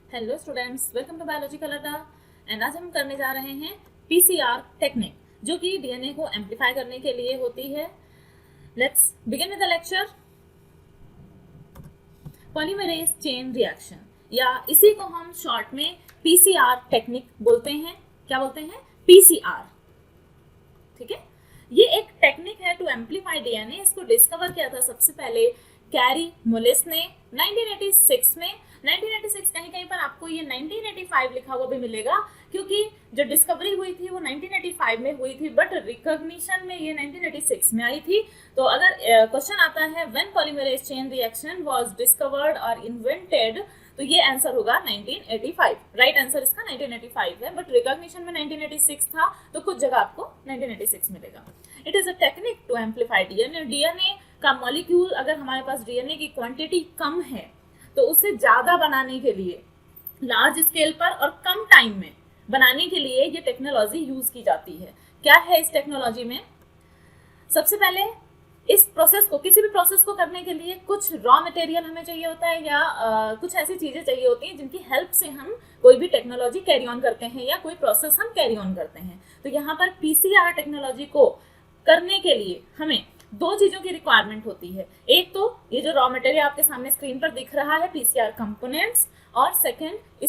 Hello students, welcome to biology colour Adda. And आज हम करने जा रहे हैं पीसीआर टेक्निक, जो कि डीएनए को एम्पलीफाई करने के लिए होती है। Let's begin with the lecture. Polymerase chain reaction, या इसी को हम शॉर्ट में पीसीआर टेक्निक बोलते हैं। क्या बोलते हैं? पीसीआर। ठीक है, ये एक टेक्निक है टू एम्पलीफाई डीएनए। इसको डिस्कवर किया था सबसे पहले कैरी मुलिस ने 1986 में। 1986 कहीं कहीं पर आपको ये 1985 लिखा हुआ भी मिलेगा, क्योंकि जो डिस्कवरी हुई थी वो 1985 में हुई थी, बट रिकॉग्निशन में ये 1986 में आई थी। तो अगर क्वेश्चन आता है when polymerase chain reaction was discovered और इन्वेंटेड, तो ये आंसर होगा 1985। राइट आंसर इसका 1985 है, बट रिकॉग्निशन में 1986 था, तो कुछ जगह आपको 1986 मिलेगा। It is a technique to amplify DNA. DNA का मॉलिक्यूल, अगर हमारे पास डीएनए की क्वांटिटी कम है, तो उसे ज्यादा बनाने के लिए, लार्ज स्केल पर और कम टाइम में बनाने के लिए ये टेक्नोलॉजी यूज की जाती है। क्या है इस टेक्नोलॉजी में? सबसे पहले इस प्रोसेस को, किसी भी प्रोसेस को करने के लिए कुछ रॉ मटेरियल हमें चाहिए होता है, या कुछ ऐसी चीजें चाहिए होती हैं जिनकी हेल्प से हम कोई भी टेक्नोलॉजी कैरी ऑन करते हैं या कोई प्रोसेस हम कैरी ऑन करते हैं। तो यहाँ पर पीसीआर टेक्नोलॉजी को करने के लिए हमें दो चीजों की रिक्वायरमेंट होती है। एक तो ये जो रॉ मटेरियल आपके सामने स्क्रीन पर दिख रहा है, पीसीआर कंपोनेंट्स, और सेकंड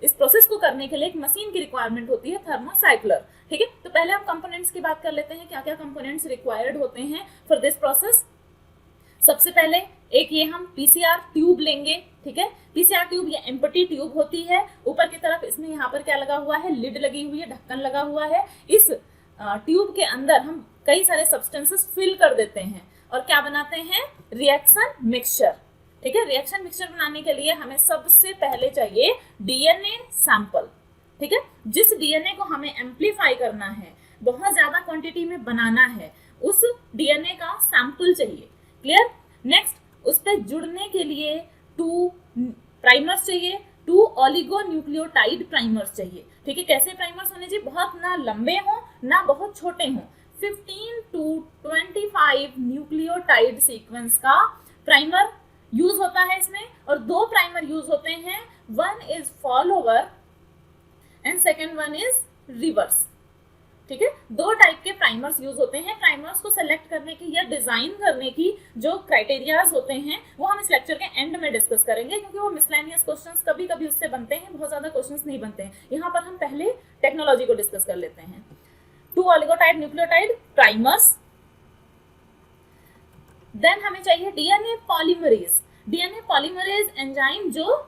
इस प्रोसेस को करने के लिए एक मशीन की रिक्वायरमेंट होती है, थर्मोसाइक्लर। ठीक है, तो पहले हम कंपोनेंट्स की बात कर लेते हैं, क्या क्या कंपोनेंट्स रिक्वायर्ड होते हैं फॉर दिस प्रोसेस। सबसे पहले एक ये हम पीसीआर ट्यूब लेंगे। ठीक है, पीसीआर ट्यूब ये एम्प्टी ट्यूब होती है। ऊपर की तरफ इसमें यहाँ पर क्या लगा हुआ है? लिड लगी हुई है, ढक्कन लगा हुआ है। इस ट्यूब के अंदर हम कई सारे सब्सटेंसेस फिल कर देते हैं और क्या बनाते हैं? Reaction mixture. ठीक है, रिएक्शन मिक्सचर बनाने के लिए हमें सबसे पहले चाहिए डीएनए सैंपल। ठीक है, जिस डीएनए को हमें एम्पलीफाई करना है, बहुत ज्यादा क्वांटिटी में बनाना है, उस डीएनए का सैंपल चाहिए। क्लियर? नेक्स्ट, उस पर जुड़ने के लिए 2 प्राइमर्स चाहिए, 2 ऑलिगोन्यूक्लियोटाइड प्राइमर्स चाहिए। ठीक है, कैसे प्राइमर्स होने चाहिए? बहुत ना लंबे हों ना बहुत छोटे हों। 15 to 25 न्यूक्लियोटाइड सीक्वेंस का प्राइमर यूज होता है इसमें, और 2 प्राइमर यूज होते हैं। One is follower and second one is reverse. ठीक है, 2 टाइप के प्राइमर्स यूज होते हैं। प्राइमर्स को सेलेक्ट करने की या डिजाइन करने की जो क्राइटेरियाज होते हैं वो हम इस लेक्चर के एंड में डिस्कस करेंगे, क्योंकि वो मिसलेनियस क्वेश्चंस कभी कभी उससे बनते हैं, बहुत ज्यादा क्वेश्चंस नहीं बनते हैं। यहाँ पर हम पहले टेक्नोलॉजी को डिस्कस कर लेते हैं। 2 ऑलिगोटाइड न्यूक्लियोटाइड प्राइमर्स। देन हमें चाहिए DNA polymerase. DNA polymerase enzyme जो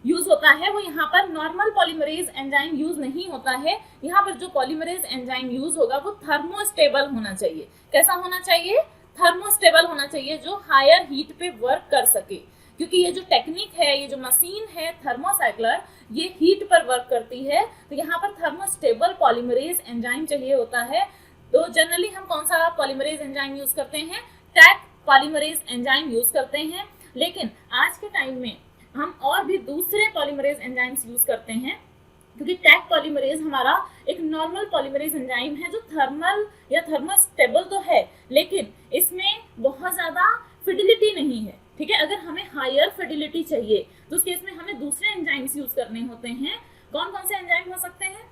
यूज होता है वो यहाँ पर नॉर्मल पॉलीमरेज एंजाइम यूज नहीं होता है। यहाँ पर जो पॉलीमरेज एंजाइम यूज होगा वो थर्मोस्टेबल होना चाहिए। कैसा होना चाहिए? थर्मोस्टेबल होना चाहिए, जो हायर हीट पे वर्क कर सके, क्योंकि ये जो टेक्निक है, ये जो मशीन है थर्मोसाइक्लर, ये हीट पर वर्क करती है। तो यहाँ पर थर्मोस्टेबल पॉलीमरेज एंजाइम चाहिए होता है। तो जनरली हम कौन सा पॉलीमरेज एंजाइम यूज करते हैं? टैक पॉलीमरेज एंजाइम यूज करते हैं। लेकिन आज के टाइम में हम और भी दूसरे पॉलीमरेज एंजाइम्स यूज करते हैं, क्योंकि टैक पॉलीमरेज हमारा एक नॉर्मल पॉलीमरेज एंजाइम है जो थर्मल या थर्मोस्टेबल तो है, लेकिन इसमें बहुत ज्यादा फिडिलिटी नहीं है। ठीक है, अगर हमें हायर फिडिलिटी चाहिए तो उस केस में हमें दूसरे एंजाइम्स यूज करने होते हैं। कौन कौन से एंजाइम हो सकते हैं?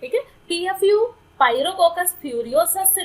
ठीक है, टीएफयू पायरोकोकस फ्यूरियोसस से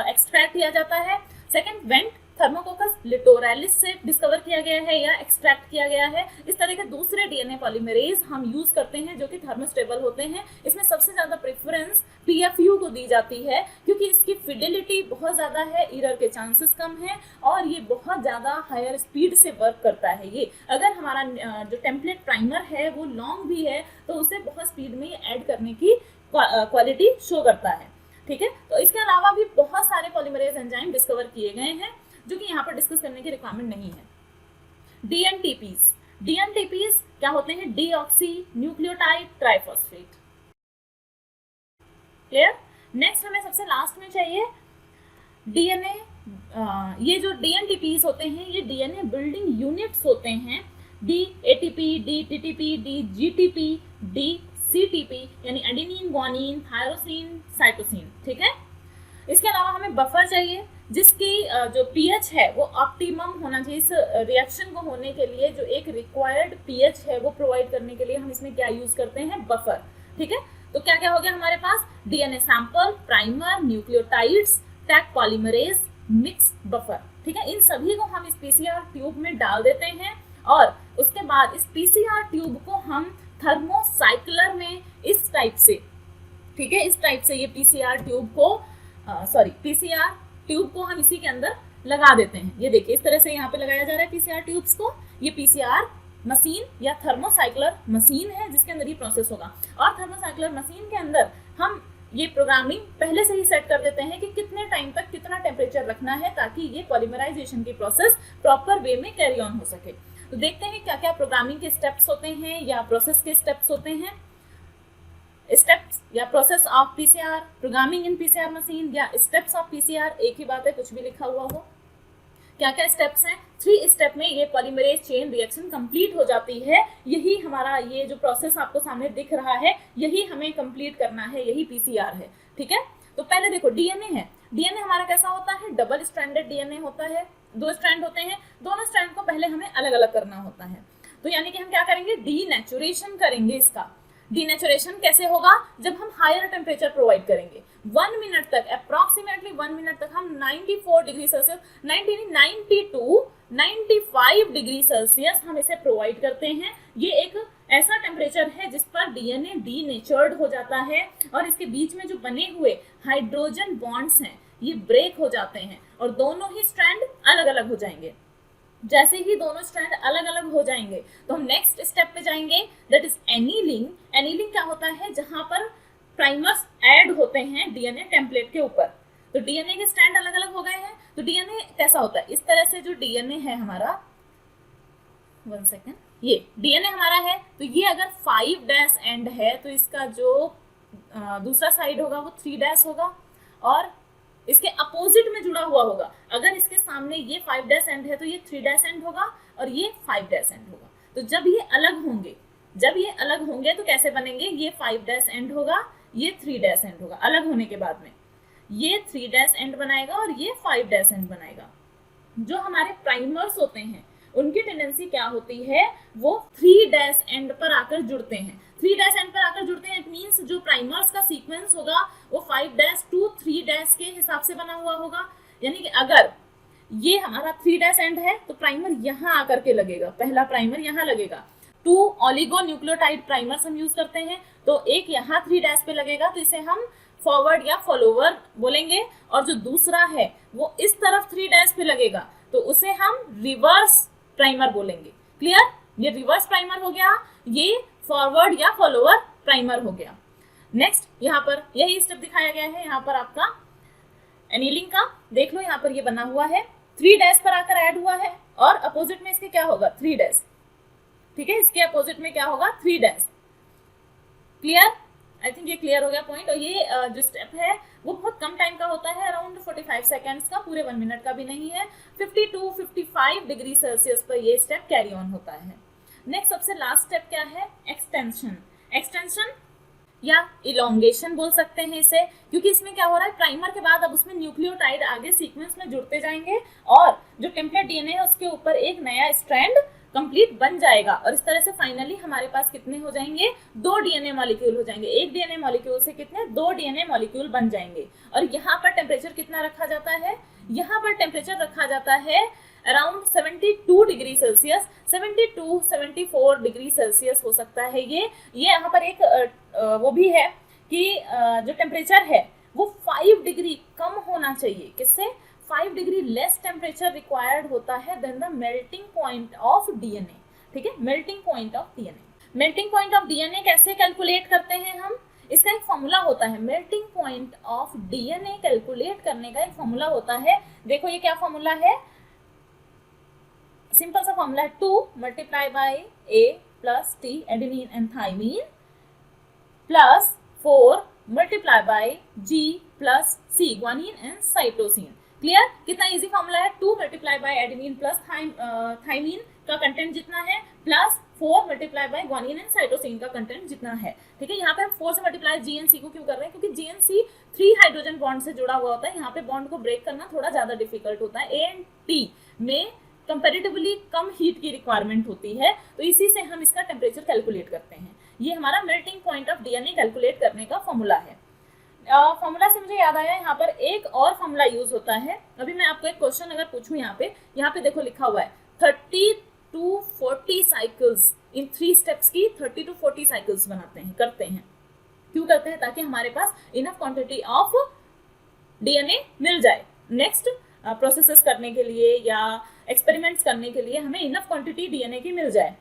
एक्सट्रैक्ट किया जाता है। सेकंड, वेंट थर्मोकोकस लिटोरैलिस से डिस्कवर किया गया है या एक्सट्रैक्ट किया गया है। इस तरह के दूसरे डीएनए पॉलीमरेज हम यूज करते हैं जो कि थर्मोस्टेबल होते हैं। इसमें सबसे ज्यादा प्रेफरेंस टीएफयू को दी जाती है, क्योंकि इसकी फिडिलिटी बहुत ज्यादा है, एरर के चांसेस कम है, और ये बहुत ज्यादा हायर स्पीड से वर्क करता है। ये अगर हमारा जो टेम्पलेट प्राइमर है वो लॉन्ग भी है तो उसे बहुत स्पीड में ऐड करने की क्वालिटी शो करता है। ठीक है, तो इसके अलावा भी बहुत सारे पॉलीमरेज एंजाइम डिस्कवर किए गए हैं जो कि यहाँ पर डिस्कस करने की रिक्वायरमेंट नहीं है। डीएनटीपीस। डीएनटीपीस क्या होते हैं? Deoxy nucleotide triphosphate. Clear? Next हमें सबसे लास्ट में चाहिए डीएनए। ये जो डीएनटीपीस होते हैं ये डीएनए बिल्डिंग यूनिट्स होते हैं। D ATP, D TTP, D GTP, D CTP, यानी एडेनिन, ग्वानिन, थायरोसिन, साइटोसिन। ठीक है, इसके अलावा हमें बफर चाहिए। जिसकी जो पीएच है वो ऑप्टिमम होना चाहिए। इस रिएक्शन को होने के लिए जो एक रिक्वायर्ड पीएच है वो प्रोवाइड करने के लिए हम इसमें क्या यूज करते हैं, बफर। ठीक है, तो क्या क्या हो गया हमारे पास, DNA sample, primer, nucleotides, Taq polymerase, mix, buffer. ठीक है, इन सभी को हम इस पीसीआर ट्यूब में डाल देते हैं और उसके बाद इस पीसीआर ट्यूब को हम थर्मोसाइक्लर में इस टाइप से, ठीक है, इस टाइप से ये पीसीआर ट्यूब को पीसीआर ट्यूब को हम इसी के अंदर लगा देते हैं। ये देखिए इस तरह से यहाँ पे लगाया जा रहा है पीसीआर ट्यूब्स को। ये पीसीआर मशीन या थर्मोसाइक्लर मशीन है जिसके अंदर ये प्रोसेस होगा। और थर्मोसाइक्लर मशीन के अंदर हम ये प्रोग्रामिंग पहले से ही सेट कर देते हैं कि कितने टाइम तक कितना टेम्परेचर रखना है ताकि ये पॉलीमराइजेशन की प्रोसेस प्रॉपर वे में कैरी ऑन हो सके। तो देखते हैं क्या क्या प्रोग्रामिंग के स्टेप्स होते हैं या प्रोसेस के स्टेप्स होते हैं। स्टेप्स या process of PCR, programming in PCR machine या स्टेप्स ऑफ पीसीआर, एक ही बात है, कुछ भी लिखा हुआ हो। क्या क्या स्टेप्स हैं, 3 स्टेप में ये पॉलीमरेज चेन रिएक्शन कंप्लीट हो जाती है। यही हमारा ये जो प्रोसेस आपको सामने दिख रहा है यही हमें कंप्लीट करना है, यही पीसीआर है। ठीक है, तो पहले देखो डीएनए है। डीएनए हमारा कैसा होता है, डबल स्ट्रैंडेड डीएनए होता है, 2 स्ट्रैंड होते हैं। दोनों स्ट्रैंड को पहले हमें अलग अलग करना होता है। तो यानी कि हम क्या करेंगे, डीनेचुरेशन करेंगे इसका। डीनेचुरेशन कैसे होगा, जब हम हायर टेम्परेचर प्रोवाइड करेंगे 1 मिनट तक, अप्रॉक्सीमेटली 1 मिनट तक हम 94 डिग्री सेल्सियस, 92 95 डिग्री सेल्सियस हम इसे प्रोवाइड करते हैं। ये एक ऐसा टेम्परेचर है जिस पर डीएनए डीनेचर्ड हो जाता है और इसके बीच में जो बने हुए हाइड्रोजन बॉन्ड्स हैं ये ब्रेक हो जाते हैं और दोनों ही स्ट्रैंड अलग अलग हो जाएंगे। जैसे ही दोनों स्ट्रैंड अलग अलग हो जाएंगे तो हम नेक्स्ट स्टेप पे जाएंगे, दैट इज एनीलिंग। एनीलिंग क्या होता है, जहां पर प्राइमर्स ऐड होते हैं डीएनए टेम्पलेट के ऊपर। तो डीएनए के स्ट्रैंड अलग अलग हो गए हैं। तो डीएनए कैसा होता है, इस तरह से जो डीएनए है हमारा, 1 सेकेंड, ये डीएनए हमारा है। तो ये अगर 5' एंड है तो इसका जो दूसरा साइड होगा वो 3' होगा और इसके अपोजिट में जुड़ा हुआ होगा। अगर इसके सामने ये 5' एंड है तो ये 3' एंड होगा और ये 5' एंड होगा। तो जब ये अलग होंगे तो कैसे बनेंगे, ये 5' एंड होगा, ये 3' एंड होगा। अलग होने के बाद में ये 3' एंड बनाएगा और ये 5' एंड बनाएगा। जो हमारे प्राइमर्स होते हैं उनकी टेंडेंसी क्या होती है, वो 3' एंड पर आकर जुड़ते हैं। 3' एंड पर आकर जुड़ते हैं, इट मींस जो प्राइमर्स का सीक्वेंस होगा वो 5' to 3' के हिसाब से बना हुआ होगा। यानी कि अगर ये हमारा 3' एंड है तो प्राइमर यहाँ आकर के लगेगा, पहला प्राइमर यहाँ लगेगा। 2 ऑलिगोन्यूक्लियोटाइड प्राइमर्स हम यूज करते हैं, तो एक यहाँ 3' पे लगेगा तो इसे हम फॉरवर्ड या फॉलोवर बोलेंगे, और जो दूसरा है वो इस तरफ 3' पे लगेगा तो उसे हम रिवर्स प्राइमर बोलेंगे। क्लियर, ये रिवर्स प्राइमर हो गया, ये फॉरवर्ड या फॉलोवर प्राइमर हो गया। नेक्स्ट यहाँ पर यही स्टेप दिखाया गया है। यहाँ पर आपका एनीलिंग का देख लो, यहाँ पर ये बना हुआ है, 3' पर आकर ऐड हुआ है और अपोजिट में इसके क्या होगा, 3'। ठीक है, इसके अपोजिट में क्या होगा, 3'। क्लियर, आई थिंक ये क्लियर हो गया पॉइंट। और ये जो स्टेप है वो बहुत कम टाइम का होता है, अराउंड 45 सेकेंड्स का, पूरे 1 मिनट का भी नहीं है। 52-55 डिग्री सेल्सियस पर ये स्टेप कैरी ऑन होता है। नेक्स्ट सबसे लास्ट स्टेप क्या है, एक्सटेंशन। एक्सटेंशन या इलोंगेशन बोल सकते हैं इसे, क्योंकि इसमें क्या हो रहा है, प्राइमर के बाद अब उसमें न्यूक्लियोटाइड आगे सीक्वेंस में जुड़ते जाएंगे और जो टेम्पलेट डीएनए है उसके ऊपर एक नया स्ट्रैंड कंप्लीट बन जाएगा और इस तरह से फाइनली हमारे पास कितने हो जाएंगे, 2 डीएनए मॉलिक्यूल हो जाएंगे। एक डीएनए मॉलिक्यूल से कितने, 2 डीएनए मॉलिक्यूल बन जाएंगे। और यहाँ पर टेम्परेचर कितना रखा जाता है, यहाँ पर टेम्परेचर रखा जाता है around 72 degree Celsius, 72-74 degree Celsius हो सकता है। ये यहाँ पर एक वो भी है कि जो टेम्परेचर है वो 5 डिग्री कम होना चाहिए। किससे, 5 डिग्री लेस टेम्परेचर रिक्वायर्ड होता है then the melting point of DNA. ठीक है, melting point of DNA. Melting point of DNA कैसे कैलकुलेट करते हैं हम, इसका एक फॉर्मूला होता है। Melting point of DNA calculate करने का एक फॉर्मूला होता है। देखो ये क्या फॉर्मूला है, सिंपल सा फॉर्मूला है, 2 multiply by A plus T adenine and thymine plus 4 multiply by G plus C guanine and cytosine. Clear, कितना इजी फॉर्मूला है, 2 multiply by adenine plus thymine का कंटेंट जितना है plus 4 multiply by guanine and cytosine का content जितना है, ठीक है। यहाँ पे हम 4 से मल्टीप्लाई GNC को क्यों कर रहे हैं, क्योंकि GNC 3 हाइड्रोजन बॉन्ड से जुड़ा हुआ होता है। यहाँ पे बॉन्ड को ब्रेक करना थोड़ा ज्यादा डिफिकल्ट होता है। A एंड T में कंपैरेटिवली कम हीट की रिक्वायरमेंट होती है, तो इसी से हम इसका टेम्परेचर कैलकुलेट करते हैं। ये हमारा melting point of DNA calculate करने का फॉर्मूला है। फॉर्मूला से मुझे याद आया, यहाँ पर एक और फॉर्मूला यूज होता है। अभी मैं आपको एक क्वेश्चन अगर पूछूं, यहाँ पे देखो लिखा हुआ है 30 to 40 साइकिल्स इन 3 स्टेप्स की 30 to 40 साइकिल्स करते हैं। क्यों करते हैं? ताकि हमारे पास इनफ क्वांटिटी ऑफ DNA मिल जाए नेक्स्ट प्रोसेसेस करने के लिए या एक्सपेरिमेंट्स करने के लिए हमें इनफ क्वांटिटी DNA की मिल जाए।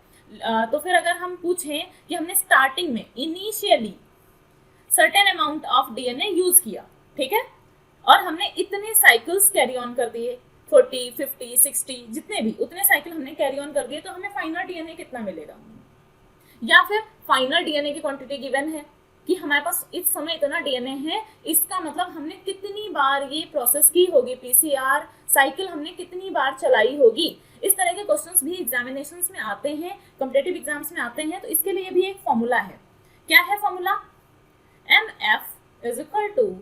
तो फिर अगर हम पूछें कि हमने स्टार्टिंग में initially certain amount of DNA use किया, ठीक है, और हमने इतने साइकिल्स कैरी ऑन कर दिए 40, 50, 60 जितने भी उतने साइकिल हमने कैरी ऑन कर दिए, तो हमें फाइनल DNA कितना मिलेगा? या फिर फाइनल DNA की क्वांटिटी गिवन है कि हमारे पास इस समय इतना DNA है, इसका मतलब हमने कितनी बार ये प्रोसेस की होगी, PCR साइकिल हमने कितनी बार चलाई होगी। इस तरह के क्वेश्चंस भी एग्जामिनेशंस में आते हैं, कॉम्पिटिटिव एग्जाम्स में आते हैं। तो इसके लिए भी एक फॉर्मूला है। क्या है formula? MF is equal to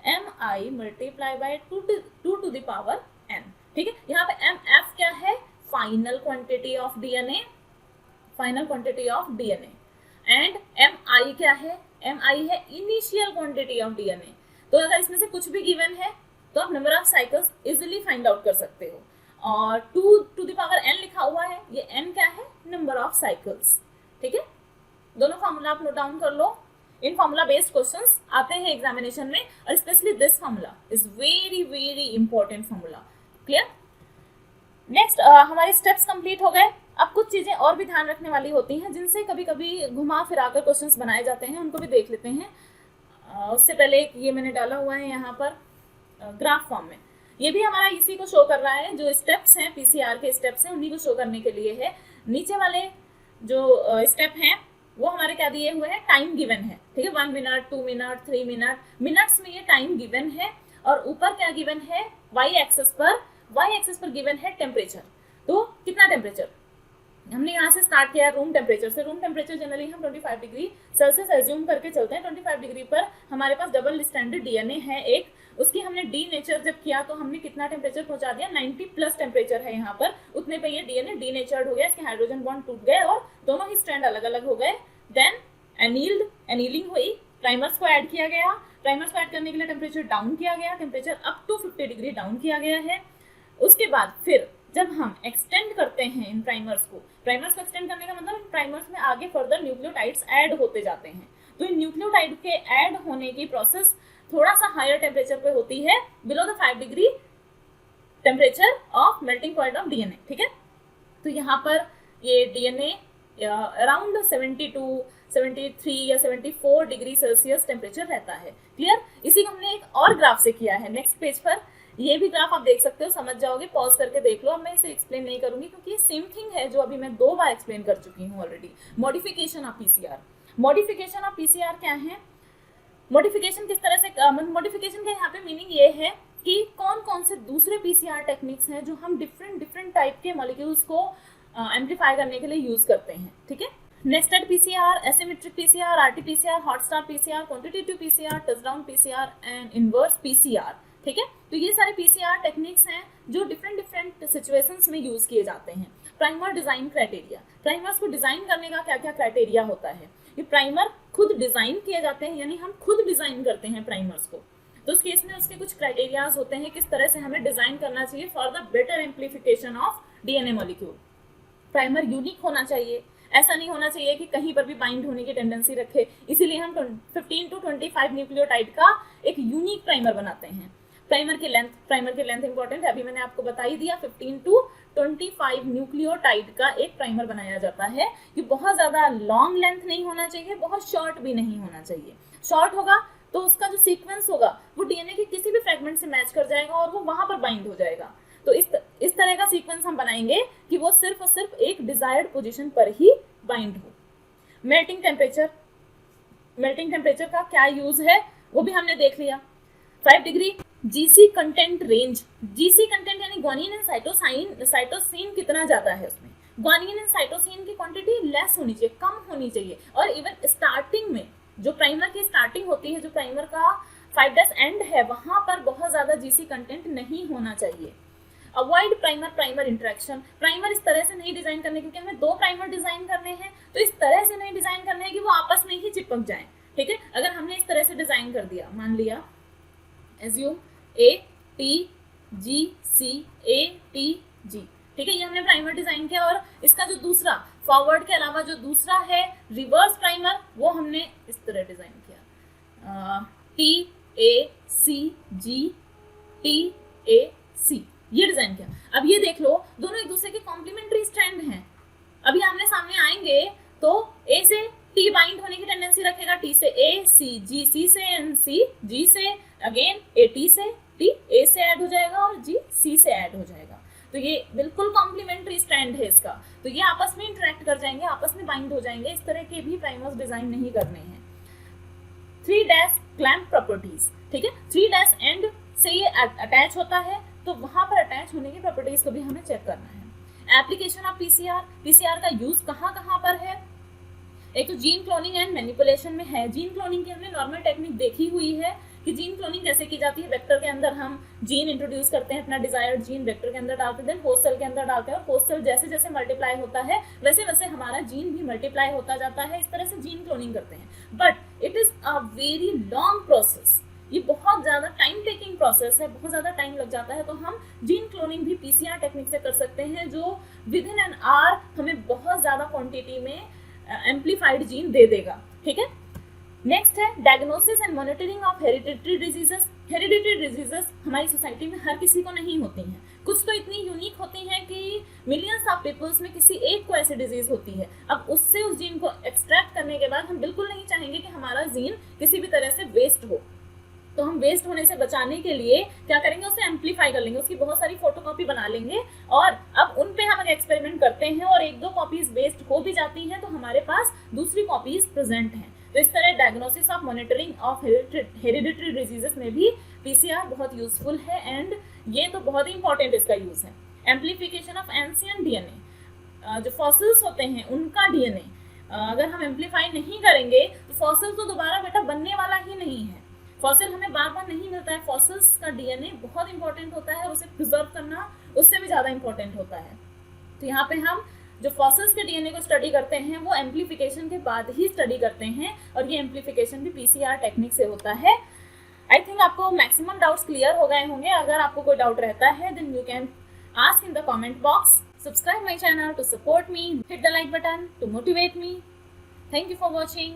MI multiply by 2 to the power n, ठीक है। यहाँ पे MF क्या है? Final quantity of DNA, final quantity of DNA, and MI क्या है? MI है इनिशियल क्वांटिटी ऑफ DNA। तो अगर इसमें से कुछ भी गिवन है तो आप number of cycles easily find out कर सकते हो। और 2 to the पावर n लिखा हुआ है, ये n क्या है? नंबर ऑफ साइकिल्स, ठीक है। दोनों फार्मूला आप नोट डाउन कर लो। इन फार्मूला बेस्ड क्वेश्चंस आते हैं एग्जामिनेशन में, और specially this formula is very very important formula. Clear? Next हमारे स्टेप्स कंप्लीट हो गए। अब कुछ चीजें और भी ध्यान रखने वाली होती हैं जिनसे कभी कभी घुमा फिराकर क्वेश्चंस बनाए जाते हैं, उनको भी देख लेते हैं। उससे पहले ये मैंने डाला हुआ है यहाँ पर ग्राफ फॉर्म में। ये भी हमारा इसी को शो कर रहा है, जो स्टेप्स हैं PCR के स्टेप्स हैं उन्हीं को शो करने के लिए है। नीचे वाले जो स्टेप हैं वो हमारे क्या दिए हुए हैं? टाइम गिवन है, ठीक है। 1 मिनट, 2 मिनट, 3 मिनट, मिनट्स में ये टाइम गिवन है। और ऊपर क्या गिवन है? y एक्सिस पर गिवन है टेम्परेचर। तो कितना टेम्परेचर? हमने यहाँ से स्टार्ट किया रूम टेम्परेचर से। रूम टेम्परेचर जनरली हम 25 डिग्री सेल्सियस एज्यूम करके चलते हैं। 25 डिग्री पर हमारे पास डबल स्टैंडर्ड DNA है एक, उसकी हमने डी नेचर जब किया तो हमने कितना टेम्परेचर पहुंचा दिया? 90 प्लस टेम्परेचर है यहाँ पर। उतने पे ये DNA डी नेचर्ड हो गया, इसके हाइड्रोजन बॉन्ड टूट गए और दोनों ही स्ट्रैंड अलग अलग हो गए। देन एनीलिंग हुई, प्राइमर्स को ऐड किया गया। प्राइमर्स को ऐड करने के लिए टेम्परेचर डाउन किया गया, temperature up to 50 degree down किया गया है। उसके बाद फिर जब हम एक्सटेंड करते हैं इन प्राइमर्स को एक्सटेंड करने का मतलब इन प्राइमर्स में आगे फर्दर न्यूक्लियोटाइड्स ऐड होते जाते हैं। तो इन न्यूक्लियोटाइड के ऐड होने की प्रोसेस थोड़ा सा हायर टेम्परेचर पे होती है, below the 5 degree temperature of melting point of DNA, ठीक है। तो यहाँ पर ये DNA अराउंड 72, 73 या 74 डिग्री सेल्सियस टेम्परेचर रहता है। क्लियर? इसी को हमने एक और ग्राफ से किया है। नेक्स्ट पेज पर ये भी ग्राफ आप देख सकते हो, समझ जाओगे, पॉज करके देख लो। अब मैं इसे एक्सप्लेन नहीं करूंगी क्योंकि ये सेम थिंग है जो अभी मैं 2 बार एक्सप्लेन कर चुकी हूँ already. Modification of PCR। Modification of PCR क्या है? मॉडिफिकेशन किस तरह से? मॉडिफिकेशन का यहाँ पे मीनिंग ये है कि कौन कौन से दूसरे PCR टेक्निक्स हैं जो हम डिफरेंट टाइप के मॉलिक्यूल्स को एम्पलीफाई करने के लिए यूज करते हैं, ठीक है। Nested PCR, asymmetric PCR, RT-PCR, hot star PCR, quantitative PCR, touchdown PCR and inverse PCR, ठीक है। तो ये सारे PCR टेक्निक्स हैं जो डिफरेंट सिचुएशंस में यूज किए जाते हैं। Primer design criteria. प्राइमर्स को डिजाइन करने का क्या क्या क्राइटेरिया होता है? ये प्राइमर खुद डिजाइन किए जाते हैं, यानी हम खुद डिजाइन करते हैं प्राइमर्स को। तो उस केस में उसके कुछ क्राइटेरियाज होते हैं किस तरह से हमें डिजाइन करना चाहिए for the better amplification of DNA molecule. Primer unique होना चाहिए, ऐसा नहीं होना चाहिए कि कहीं पर भी बाइंड होने की टेंडेंसी रखे। इसीलिए हम 15 to 25 न्यूक्लियोटाइड का एक यूनिक प्राइमर बनाते हैं। प्राइमर की लेंथ इंपॉर्टेंट है, अभी मैंने आपको बता ही दिया। 15 to 25 न्यूक्लियोटाइड का एक प्राइमर बनाया जाता है। ये बहुत ज्यादा लॉन्ग लेंथ नहीं होना चाहिए, बहुत शॉर्ट भी नहीं होना चाहिए। शॉर्ट होगा तो उसका जो सीक्वेंस होगा वो DNA के किसी भी फ्रेगमेंट से मैच कर जाएगा और वो वहां पर बाइंड हो जाएगा। तो इस तरह का सीक्वेंस हम बनाएंगे कि वो सिर्फ और सिर्फ एक डिजायर्ड पोजीशन पर ही बाइंड हो। मेल्टिंग टेम्परेचर का क्या यूज है वो भी हमने देख लिया। 5 degree GC content range. GC content यानी ग्वानिन एंड साइटोसिन कितना ज्यादा है उसमें। ग्वानिन एंड साइटोसिन की क्वांटिटी लेस होनी चाहिए, कम होनी चाहिए। और इवन स्टार्टिंग में जो प्राइमर की स्टार्टिंग होती है, जो प्राइमर का 5' एंड है, वहां पर बहुत ज्यादा जीसी कंटेंट नहीं होना चाहिए। Avoid primer primer interaction, primer इस तरह से नहीं डिजाइन करने, क्योंकि हमें 2 प्राइमर डिजाइन करने हैं तो इस तरह से नहीं डिजाइन करने हैं कि वो आपस में ही चिपक जाएं, ठीक है। अगर हमने इस तरह से डिजाइन कर दिया, मान लिया एज्यूम ATGCATG, ठीक है, ये हमने प्राइमर डिजाइन किया, और इसका जो दूसरा फॉरवर्ड के अलावा जो दूसरा है रिवर्स प्राइमर, वो हमने इस तरह डिजाइन किया, TACGTAC, ये डिजाइन किया। अब ये देख लो, दोनों एक दूसरे के कॉम्प्लीमेंट्री स्ट्रैंड हैं। अभी आमने सामने आएंगे तो A से T बाइंड होने की टेंडेंसी रखेगा, T से A, C से N, G से अगेन AT से T, A से ऐड हो जाएगा और G C से ऐड हो जाएगा। तो ये बिल्कुल कॉम्प्लीमेंट्री स्ट्रैंड है इसका, तो ये आपस में इंटरेक्ट कर जाएंगे, आपस में बाइंड हो जाएंगे। इस तरह के भी प्राइमर्स डिजाइन नहीं करने हैं। 3' क्लैंप प्रॉपर्टीज, ठीक है, 3' एंड से ये अटैच होता है, तो वहां पर अटैच होने की प्रॉपर्टीज को भी हमें चेक करना है। एप्लीकेशन ऑफ पीसीआर का यूज कहाँ पर है? एक तो जीन क्लोनिंग एंड मैनिपुलेशन में है। जीन क्लोनिंग की हमने नॉर्मल टेक्निक देखी हुई है कि जीन क्लोनिंग कैसे की जाती है। वेक्टर के अंदर हम जीन इंट्रोड्यूस करते हैं, अपना डिजायर्ड जीन वेक्टर के अंदर डालते हैं, देन होस्ट सेल के अंदर डालते हैं, और होस्ट सेल जैसे जैसे मल्टीप्लाई होता है वैसे वैसे हमारा जीन भी मल्टीप्लाई होता जाता है। इस तरह से जीन क्लोनिंग करते हैं, but it is a very long process. ये बहुत ज़्यादा टाइम टेकिंग प्रोसेस है, बहुत ज़्यादा टाइम लग जाता है। तो हम जीन क्लोनिंग भी पीसीआर टेक्निक से कर सकते हैं, जो विद इन एन आवर हमें बहुत ज़्यादा क्वांटिटी में एम्पलीफाइड जीन दे देगा, ठीक है। नेक्स्ट है diagnosis and monitoring of hereditary diseases. Hereditary diseases हमारी सोसाइटी में हर किसी को नहीं होती हैं, कुछ तो इतनी यूनिक होती हैं कि मिलियंस ऑफ पीपल्स में किसी एक को ऐसी डिजीज होती है। अब उससे उस जीन को एक्सट्रैक्ट करने के बाद हम बिल्कुल नहीं चाहेंगे कि हमारा जीन किसी भी तरह से वेस्ट हो, तो हम वेस्ट होने से बचाने के लिए क्या करेंगे, उसे एम्पलीफाई कर लेंगे, उसकी बहुत सारी फोटोकॉपी बना लेंगे, और अब उन पे हम एक्सपेरिमेंट करते हैं और 1-2 कॉपीज वेस्ट हो भी जाती हैं तो हमारे पास दूसरी कॉपीज प्रेजेंट हैं। तो इस तरह diagnosis of monitoring of hereditary diseases में भी पीसीआर बहुत यूजफुल है, एंड ये तो बहुत ही इंपॉर्टेंट इसका यूज है। एम्पलीफिकेशन ऑफ एंशिएंट डीएनए, जो फॉसिल्स होते हैं उनका डीएनए अगर हम एम्पलीफाई नहीं करेंगे तो फॉसिल तो दोबारा बेटा बनने वाला ही नहीं है। फॉसिल हमें बार बार नहीं मिलता है, फॉसिल्स का डीएनए बहुत इंपॉर्टेंट होता है, और उसे प्रिजर्व करना उससे भी ज़्यादा इंपॉर्टेंट होता है। तो यहाँ पे हम जो फॉसिल्स के डीएनए को स्टडी करते हैं वो एम्पलीफिकेशन के बाद ही स्टडी करते हैं, और ये एम्पलीफिकेशन भी पीसीआर टेक्निक से होता है। आई थिंक आपको मैक्सिमम डाउट्स क्लियर हो गए होंगे। अगर आपको कोई डाउट रहता है then you can ask in the comment box. Subscribe my channel to support me, hit the like button to motivate me. Thank you for watching.